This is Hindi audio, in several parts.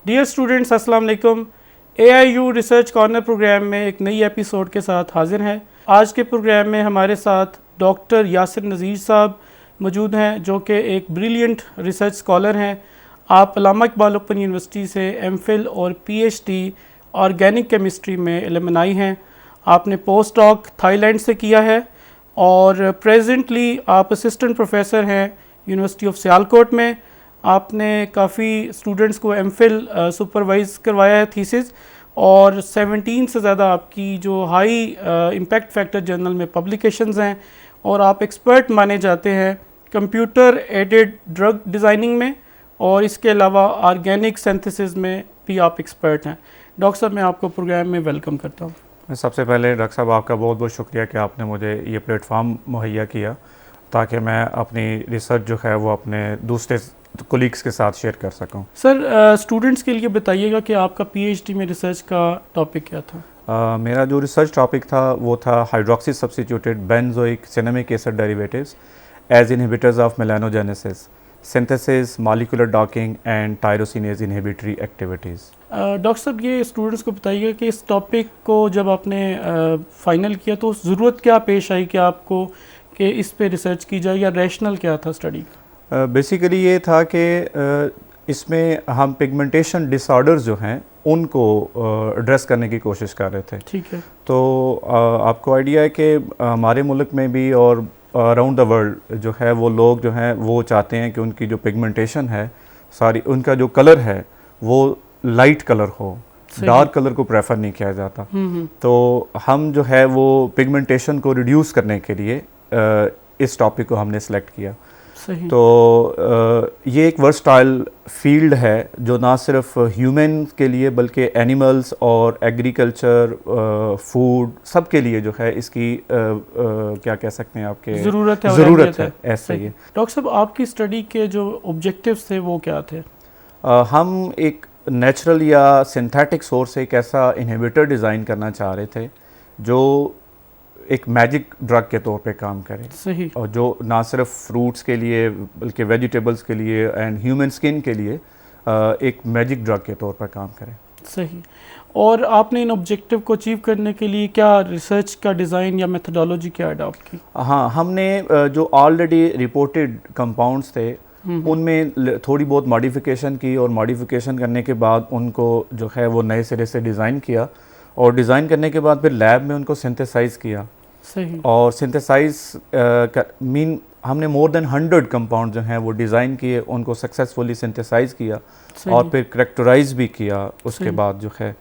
डियर स्टूडेंट्स, अस्सलाम वालेकुम। AIU रिसर्च कॉर्नर प्रोग्राम में एक नई एपिसोड के साथ हाजिर हैं। आज के प्रोग्राम में हमारे साथ डॉक्टर यासिर नज़ीर साहब मौजूद हैं, जो कि एक ब्रिलियंट रिसर्च स्कॉलर हैं। आप अल्लामा इकबाल ओपन यूनिवर्सिटी से MPhil और PhD ऑर्गेनिक केमिस्ट्री में एलुमनाई हैं। आपने पोस्ट डॉक थाईलैंड से किया है और प्रेजेंटली आप असिस्टेंट प्रोफेसर हैं यूनिवर्सिटी ऑफ सियालकोट में। आपने काफ़ी स्टूडेंट्स को MPhil सुपरवाइज़ करवाया है थीसिस, और 17 से ज़्यादा आपकी जो हाई इम्पैक्ट फैक्टर जर्नल में पब्लिकेशंस हैं, और आप एक्सपर्ट माने जाते हैं कंप्यूटर एडेड ड्रग डिज़ाइनिंग में, और इसके अलावा ऑर्गेनिक सिंथेसिस में भी आप एक्सपर्ट हैं। डॉक्टर साहब, मैं आपको प्रोग्राम में वेलकम करता हूँ। सबसे पहले डॉक्टर साहब, आपका बहुत बहुत शुक्रिया कि आपने मुझे ये प्लेटफॉर्म मुहैया किया ताकि मैं अपनी रिसर्च जो है वो अपने दूसरे कोलीग्स के साथ शेयर कर सकूं। सर, स्टूडेंट्स के लिए बताइएगा कि आपका PhD में रिसर्च का टॉपिक क्या था? मेरा जो रिसर्च टॉपिक था वो था hydroxy substituted benzoic cinnamic acid derivatives as inhibitors of melanogenesis, synthesis, molecular docking and tyrosinase inhibitory activities. Doctor साहब, ये स्टूडेंट्स को बताइएगा कि इस टॉपिक को जब आपने फाइनल किया तो ज़रूरत क्या पेश आई कि आपको कि इस पे रिसर्च की जाए, या रैशनल क्या था स्टडी का? बेसिकली ये था कि इसमें हम पिगमेंटेशन डिसऑर्डर्स जो हैं उनको एड्रेस करने की कोशिश कर रहे थे। ठीक है। तो आपको आइडिया है कि हमारे मुल्क में भी और अराउंड द वर्ल्ड जो है वो लोग जो हैं वो चाहते हैं कि उनकी जो पिगमेंटेशन है, सारी उनका जो कलर है वो लाइट कलर हो, डार्क कलर को प्रेफर नहीं किया जाता। तो हम जो है वो पिगमेंटेशन को रिड्यूस करने के लिए इस टॉपिक को हमने सेलेक्ट किया। सही। तो ये एक वर्सटाइल फील्ड है जो ना सिर्फ ह्यूमन के लिए बल्कि एनिमल्स और एग्रीकल्चर, फूड, सब के लिए जो है इसकी क्या कह सकते हैं आपके ज़रूरत है। ऐसा ही है। डॉक्टर साहब, आपकी स्टडी के जो ऑब्जेक्टिव्स थे वो क्या थे? हम एक नेचुरल या सिंथेटिक सोर्स से एक ऐसा इनहिबिटर डिज़ाइन करना चाह रहे थे जो एक मैजिक ड्रग के तौर पे काम करे। सही। और जो ना सिर्फ फ्रूट्स के लिए बल्कि वेजिटेबल्स के लिए एंड ह्यूमन स्किन के लिए एक मैजिक ड्रग के तौर पर काम करे। सही। और आपने इन ऑब्जेक्टिव को अचीव करने के लिए क्या रिसर्च का डिज़ाइन या मेथोडोलॉजी क्या अडॉप्ट की? हाँ, हमने जो ऑलरेडी रिपोर्टेड कंपाउंड्स थे उनमें थोड़ी बहुत मॉडिफिकेशन की, और मॉडिफिकेशन करने के बाद उनको जो है वो नए सिरे से डिज़ाइन किया, और डिज़ाइन करने के बाद फिर लैब में उनको सिंथेसाइज़ किया। सही। और सिंथेसाइज हमने मोर देन 100 कंपाउंड जो हैं वो डिज़ाइन किए, उनको सक्सेसफुली सिंथेसाइज किया और फिर करेक्टराइज भी किया उसके बाद जो है।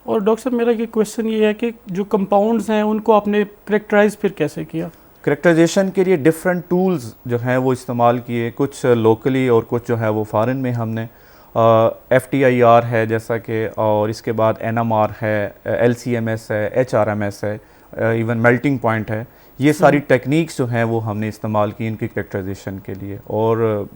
और डॉक्टर साहब, मेरा ये क्वेश्चन ये है कि जो कंपाउंड्स हैं उनको आपने करेक्टराइज फिर कैसे किया? करेक्टराइजेशन के लिए डिफरेंट टूल्स जो हैं वो इस्तेमाल किए, कुछ लोकली और कुछ जो है वो फ़ॉरेन में। हमने FTIR है जैसा कि, और इसके बाद NMR है, LCMS है, HRMS है, इवन मेल्टिंग पॉइंट है। ये सारी टेक्निक्स जो हैं वो हमने इस्तेमाल की इनकी करेक्टराइजेशन के लिए, और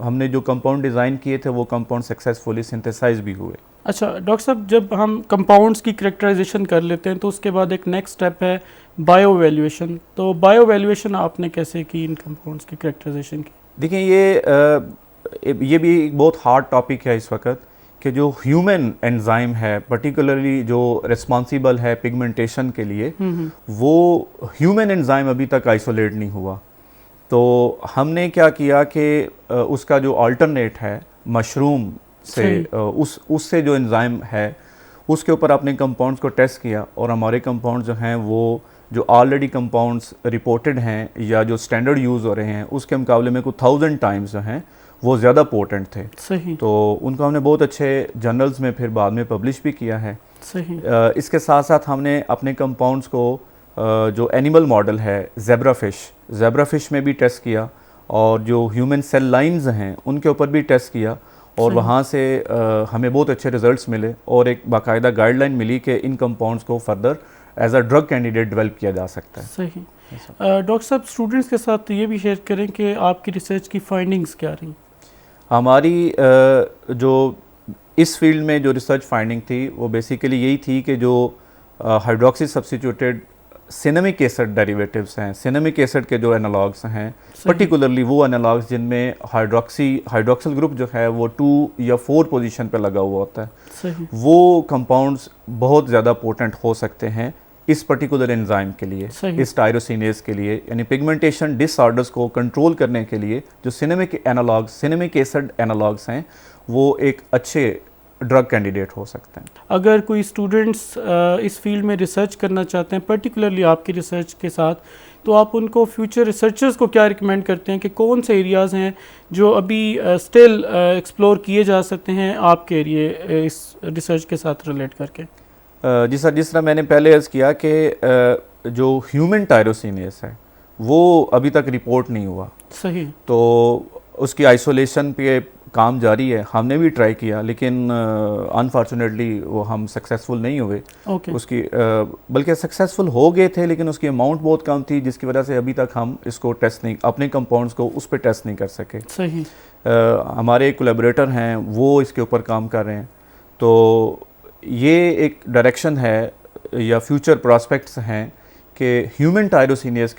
हमने जो कंपाउंड डिज़ाइन किए थे वो कंपाउंड सक्सेसफुली सिंथेसाइज भी हुए। अच्छा डॉक्टर साहब, जब हम कंपाउंड्स की करेक्टराइजेशन कर लेते हैं तो उसके बाद एक नेक्स्ट स्टेप है बायो वैल्यूएशन। तो बायो वैल्यूएशन आपने कैसे की इन कंपाउंड्स की करेक्टराइजेशन की? देखिए, ये भी एक बहुत हार्ड टॉपिक है इस वक्त कि जो ह्यूमन एंजाइम है, पर्टिकुलरली जो रिस्पॉन्सिबल है पिगमेंटेशन के लिए, वो ह्यूमन एंजाइम अभी तक आइसोलेट नहीं हुआ। तो हमने क्या किया कि उसका जो अल्टरनेट है मशरूम से, उससे जो एंजाइम है उसके ऊपर अपने कंपाउंड्स को टेस्ट किया, और हमारे कंपाउंड्स जो हैं वो जो ऑलरेडी कंपाउंड्स रिपोर्टेड हैं या जो स्टैंडर्ड यूज़ हो रहे हैं उसके मुकाबले में कुछ 1000 टाइम्स जो हैं वो ज़्यादा पोटेंट थे। सही। तो उनको हमने बहुत अच्छे जर्नल्स में फिर बाद में पब्लिश भी किया है। सही। इसके साथ साथ हमने अपने कंपाउंड्स को जो एनिमल मॉडल है ज़ेब्राफिश में भी टेस्ट किया, और जो ह्यूमन सेल लाइंस हैं उनके ऊपर भी टेस्ट किया, और वहाँ से हमें बहुत अच्छे रिजल्ट्स मिले, और एक बाकायदा गाइडलाइन मिली कि इन कंपाउंड्स को further as a drug candidate develop किया जा सकता है। सही। डॉक्टर साहब, स्टूडेंट्स के साथ ये भी शेयर करें कि आपकी रिसर्च की फाइंडिंग्स क्या रही? हमारी जो इस फील्ड में जो रिसर्च फाइंडिंग थी वो बेसिकली यही थी कि जो hydroxy substituted cinnamic acid derivatives हैं, सिनेमिक एसिड के जो एनालॉग्स हैं, पर्टिकुलरली वो एनालॉग्स जिनमें हाइड्रोक्सिल ग्रुप जो है वो 2 या 4 पोजीशन पे लगा हुआ होता है, सही। वो कंपाउंड्स बहुत ज़्यादा पोटेंट हो सकते हैं इस पर्टिकुलर एंजाइम के लिए, इस टायरोसिनेज के लिए। यानी पिगमेंटेशन डिसऑर्डर्स को कंट्रोल करने के लिए जो सिनेमिक एसिड एनालॉग्स हैं वो एक अच्छे ड्रग कैंडिडेट हो सकते हैं। अगर कोई स्टूडेंट्स इस फील्ड में रिसर्च करना चाहते हैं, पर्टिकुलरली आपकी रिसर्च के साथ, तो आप उनको फ्यूचर रिसर्चर्स को क्या रिकमेंड करते हैं कि कौन से एरियाज़ हैं जो अभी स्टिल एक्सप्लोर किए जा सकते हैं आपके एरिए इस रिसर्च के साथ रिलेट करके? जिस तरह मैंने पहले अर्ज़ किया कि जो ह्यूमन टायरोसिनेज है वो अभी तक रिपोर्ट नहीं हुआ। सही। तो उसकी आइसोलेशन पे काम जारी है, हमने भी ट्राई किया लेकिन अनफॉर्चुनेटली वो हम सक्सेसफुल नहीं हुए। उसकी बल्कि सक्सेसफुल हो गए थे लेकिन उसकी अमाउंट बहुत कम थी, जिसकी वजह से अभी तक हम इसको टेस्ट नहीं, अपने कंपाउंड्स को उस पर टेस्ट नहीं कर सके। सही। हमारे कोलैबोरेटर हैं वो इसके ऊपर काम कर रहे हैं। तो ये एक डायरेक्शन है या फ्यूचर प्रॉस्पेक्ट्स हैं कि ह्यूमन टायरोसिनेज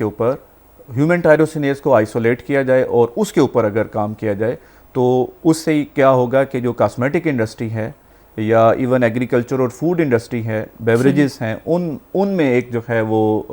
को आइसोलेट किया जाए और उसके ऊपर अगर काम किया जाए तो उससे क्या होगा कि जो कॉस्मेटिक इंडस्ट्री है या इवन एग्रीकल्चर और फूड इंडस्ट्री है, बेवरेजेस हैं, उनमें एक जो है वो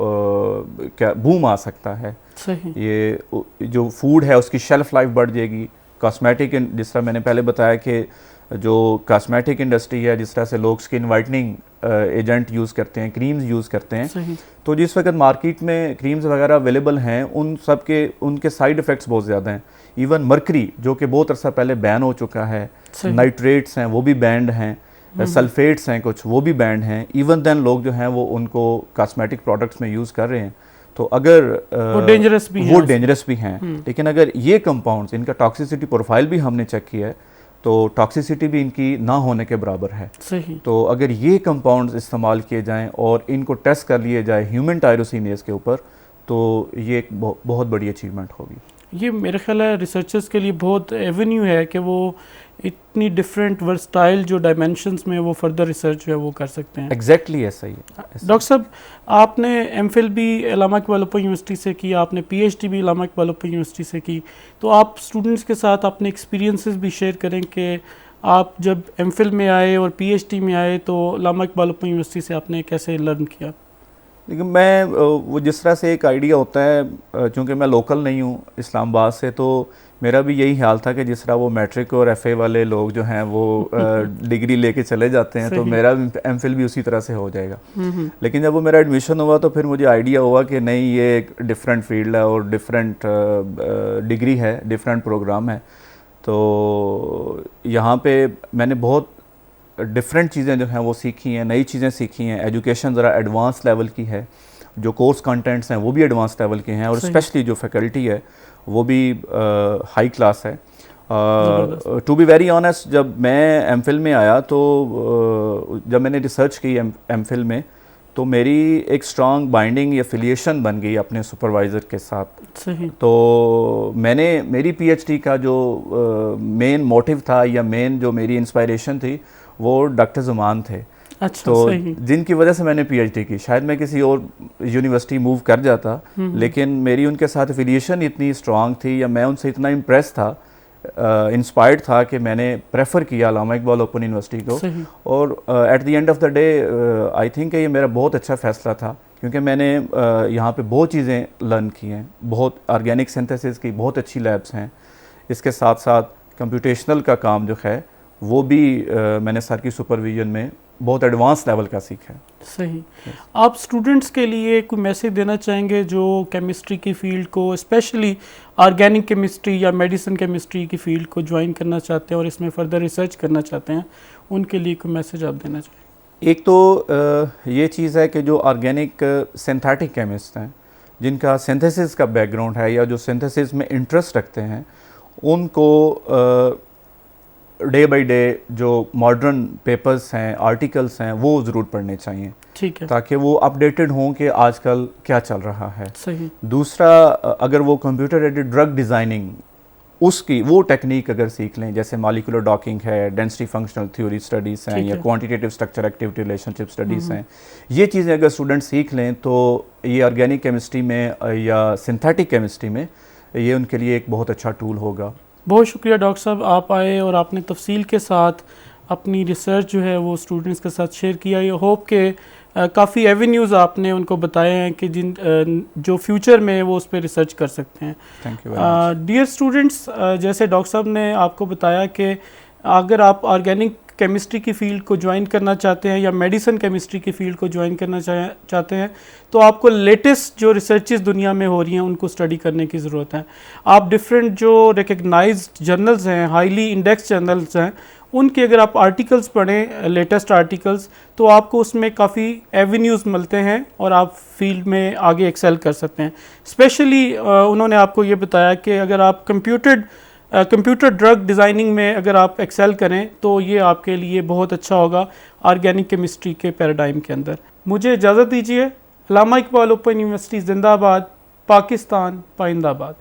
क्या बूम आ सकता है। सही। ये जो फूड है उसकी शेल्फ लाइफ बढ़ जाएगी। कॉस्मेटिक, जिस तरह मैंने पहले बताया कि जो कॉस्मेटिक इंडस्ट्री है, जिस तरह से लोग स्किन वाइटनिंग एजेंट यूज़ करते हैं, क्रीम्स यूज़ करते हैं, सही। तो जिस वक्त मार्केट में क्रीम्स वगैरह अवेलेबल हैं उन सब के उनके साइड इफ़ेक्ट्स बहुत ज़्यादा हैं। इवन मर्करी जो कि बहुत अर्सा पहले बैन हो चुका है, नाइट्रेट्स हैं वो भी बैंड हैं, सल्फेट्स हैं कुछ वो भी बैंड हैं। इवन देन लोग जो हैं वो उनको कॉस्मेटिक प्रोडक्ट्स में यूज़ कर रहे हैं। तो अगर वो डेंजरस भी हैं लेकिन अगर ये कंपाउंड्स, इनका टॉक्सिसिटी प्रोफाइल भी हमने चेक किया है तो टॉक्सिसिटी भी इनकी ना होने के बराबर है। सही। तो अगर ये कंपाउंड्स इस्तेमाल किए जाएं और इनको टेस्ट कर लिए जाए ह्यूमन टायरोसिनेज के ऊपर तो ये एक बहुत बड़ी अचीवमेंट होगी। ये मेरे ख्याल है रिसर्चर्स के लिए बहुत एवेन्यू है कि वो इतनी डिफरेंट वर्सटाइल जो डायमेंशंस में वो फर्दर रिसर्च है वो कर सकते हैं। एग्जैक्टली ऐसा ही है। डॉक्टर साहब, आपने एमफिल भी इलामा इकबाल ओपन यूनिवर्सिटी से की, आपने पीएचडी भी इलामा इकबाल ओपन यूनिवर्सिटी से की, तो आप स्टूडेंट्स के साथ अपने एक्सपीरियंसेस भी शेयर करें कि आप जब एमफिल में आए और पीएचडी में आए तो इलामा इकबाल ओपन यूनिवर्सिटी से आपने कैसे लर्न किया? लेकिन मैं वो जिस तरह से एक आइडिया होता है, चूँकि मैं लोकल नहीं हूँ इस्लामाबाद से, तो मेरा भी यही ख्याल था कि जिस तरह वो मैट्रिक और एफए वाले लोग जो हैं वो डिग्री लेके चले जाते हैं तो मेरा एमफिल भी उसी तरह से हो जाएगा। लेकिन जब वो मेरा एडमिशन हुआ तो फिर मुझे आइडिया हुआ कि नहीं, ये एक डिफरेंट फील्ड है और डिफरेंट डिग्री है, डिफरेंट प्रोग्राम है। तो यहाँ पे मैंने बहुत डिफरेंट चीज़ें जो हैं वो सीखी हैं, नई चीज़ें सीखी हैं। एजुकेशन ज़रा एडवांस लेवल की है, जो कोर्स कंटेंट्स हैं वो भी एडवांस लेवल के हैं और स्पेशली जो फैकल्टी है वो भी हाई क्लास है। टू बी वेरी ऑनेस्ट, जब मैं एमफिल में आया तो जब मैंने रिसर्च की एमफिल में तो मेरी एक स्ट्रॉन्ग बाइंडिंग या एफिलिएशन बन गई अपने सुपरवाइज़र के साथ। सही। तो मेरी पीएचडी का जो मेन मोटिव था या मेन जो मेरी इंस्पायरेशन थी वो डॉक्टर ज़ुमान थे। अच्छा। तो सही। जिनकी वजह से मैंने पीएचडी की। शायद मैं किसी और यूनिवर्सिटी मूव कर जाता लेकिन मेरी उनके साथ एफिलिएशन इतनी स्ट्रॉन्ग थी या मैं उनसे इतना इम्प्रेस था, इंस्पायर्ड था कि मैंने प्रेफर किया इलामा इकबाल ओपन यूनिवर्सिटी को। और at the end of the day I think ये मेरा बहुत अच्छा फ़ैसला था क्योंकि मैंने यहाँ पे बहुत चीज़ें लर्न की हैं। बहुत ऑर्गेनिक सिंथेसिस की बहुत अच्छी लैब्स हैं। इसके साथ साथ कंप्यूटेशनल का काम जो है वो भी मैंने सर की सुपरविजन में बहुत एडवांस लेवल का सीखा है। सही। आप स्टूडेंट्स के लिए कोई मैसेज देना चाहेंगे जो केमिस्ट्री की फ़ील्ड को, स्पेशली ऑर्गेनिक केमिस्ट्री या मेडिसिन केमिस्ट्री की फ़ील्ड को ज्वाइन करना चाहते हैं और इसमें फ़र्दर रिसर्च करना चाहते हैं, उनके लिए कोई मैसेज आप देना चाहेंगे? एक तो ये चीज़ है कि जो ऑर्गेनिक सिंथेटिक केमिस्ट हैं, जिनका सिंथेसिस का बैकग्राउंड है या जो सिंथेसिस में इंटरेस्ट रखते हैं, उनको डे बाय डे जो मॉडर्न पेपर्स हैं, आर्टिकल्स हैं, वो ज़रूर पढ़ने चाहिए। ठीक है। ताकि वो अपडेटेड हों कि आजकल क्या चल रहा है। सही। दूसरा, अगर वो कंप्यूटर एडेड ड्रग डिज़ाइनिंग उसकी वो टेक्निक अगर सीख लें, जैसे मॉलिक्यूलर डॉकिंग है, डेंसिटी फंक्शनल थ्योरी स्टडीज़ हैं, या quantitative structure activity relationship studies हैं, ये चीज़ें अगर स्टूडेंट सीख लें तो ये ऑर्गेनिक केमिस्ट्री में या सिंथेटिक केमिस्ट्री में ये उनके लिए एक बहुत अच्छा टूल होगा। बहुत शुक्रिया डॉक्टर साहब, आप आए और आपने तफसील के साथ अपनी रिसर्च जो है वो स्टूडेंट्स के साथ शेयर किया। ये होप के काफ़ी एवेन्यूज़ आपने उनको बताए हैं कि जो फ्यूचर में वो उस पर रिसर्च कर सकते हैं। Thank you. डियर स्टूडेंट्स, जैसे डॉक्टर साहब ने आपको बताया कि अगर आप ऑर्गेनिक केमिस्ट्री की फ़ील्ड को ज्वाइन करना चाहते हैं या मेडिसिन केमिस्ट्री की फ़ील्ड को ज्वाइन करना चाहते हैं तो आपको लेटेस्ट जो रिसर्चेस दुनिया में हो रही हैं उनको स्टडी करने की ज़रूरत है। आप डिफरेंट जो रिकग्नाइज्ड जर्नल्स हैं, हाईली इंडेक्स जर्नल्स हैं, उनके अगर आप आर्टिकल्स पढ़ें, लेटेस्ट आर्टिकल्स, तो आपको उसमें काफ़ी एवेन्यूज़ मिलते हैं और आप फील्ड में आगे एक्सेल कर सकते हैं। स्पेशली उन्होंने आपको ये बताया कि अगर आप कंप्यूटर ड्रग डिज़ाइनिंग में अगर आप एक्सेल करें तो ये आपके लिए बहुत अच्छा होगा ऑर्गेनिक केमिस्ट्री के पैराडाइम के अंदर। मुझे इजाज़त दीजिए। अल्लामा इकबाल ओपन यूनिवर्सिटी जिंदाबाद, पाकिस्तान पाइंदाबाद।